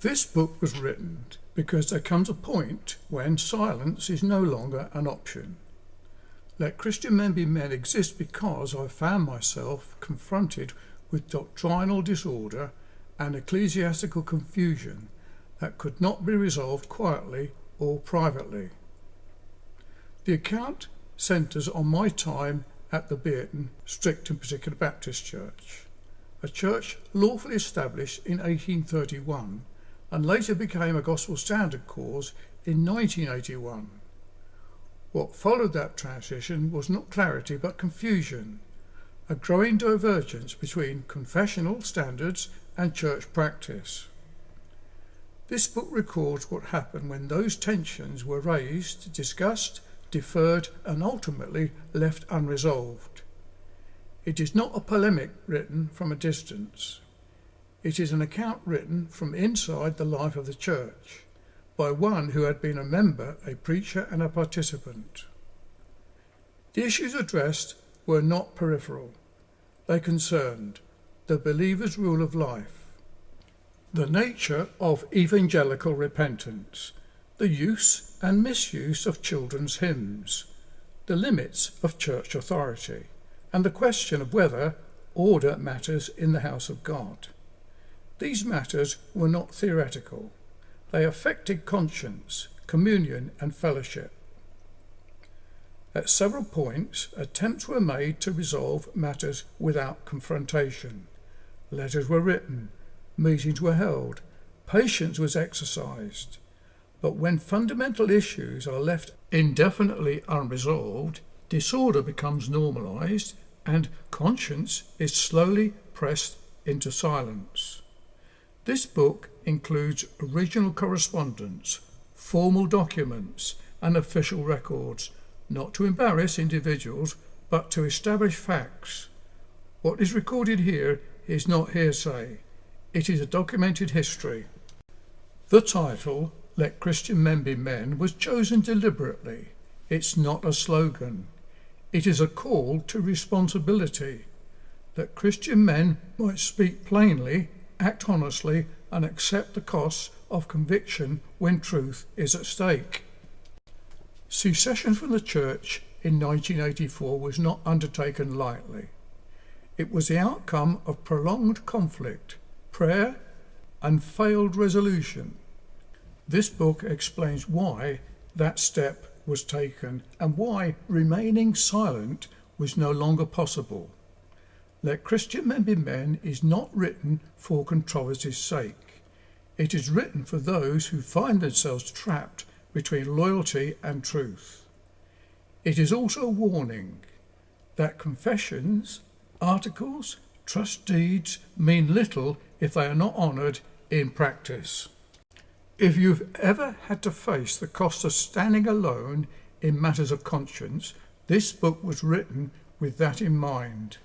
This book was written because there comes a point when silence is no longer an option. Let Christian men be men exist because I found myself confronted with doctrinal disorder and ecclesiastical confusion that could not be resolved quietly or privately. The account centres on my time at the Bierton strict and particular Baptist Church, a church lawfully established in 1831 and later became a gospel standard cause in 1981. What followed that transition was not clarity but confusion, a growing divergence between confessional standards and church practice. This book records what happened when those tensions were raised, discussed, deferred and ultimately left unresolved. It is not a polemic written from a distance. It is an account written from inside the life of the church by one who had been a member, a preacher and a participant. The issues addressed were not peripheral. They concerned the believer's rule of life, the nature of evangelical repentance, the use and misuse of children's hymns, the limits of church authority, and the question of whether order matters in the house of God. These matters were not theoretical. They affected conscience, communion and fellowship. At several points, attempts were made to resolve matters without confrontation. Letters were written, meetings were held, patience was exercised. But when fundamental issues are left indefinitely unresolved, disorder becomes normalised and conscience is slowly pressed into silence. This book includes original correspondence, formal documents and official records, not to embarrass individuals but to establish facts. What is recorded here is not hearsay. It is a documented history. The title, Let Christian Men Be Men, was chosen deliberately. It's not a slogan. It is a call to responsibility, that Christian men might speak plainly, act honestly, and accept the costs of conviction when truth is at stake. Secession from the church in 1984 was not undertaken lightly. It was the outcome of prolonged conflict, prayer, and failed resolution. This book explains why that step was taken and why remaining silent was no longer possible. Let Christian Men Be Men is not written for controversy's sake. It is written for those who find themselves trapped between loyalty and truth. It is also a warning that confessions, articles, trust deeds mean little if they are not honoured in practice. If you've ever had to face the cost of standing alone in matters of conscience, this book was written with that in mind.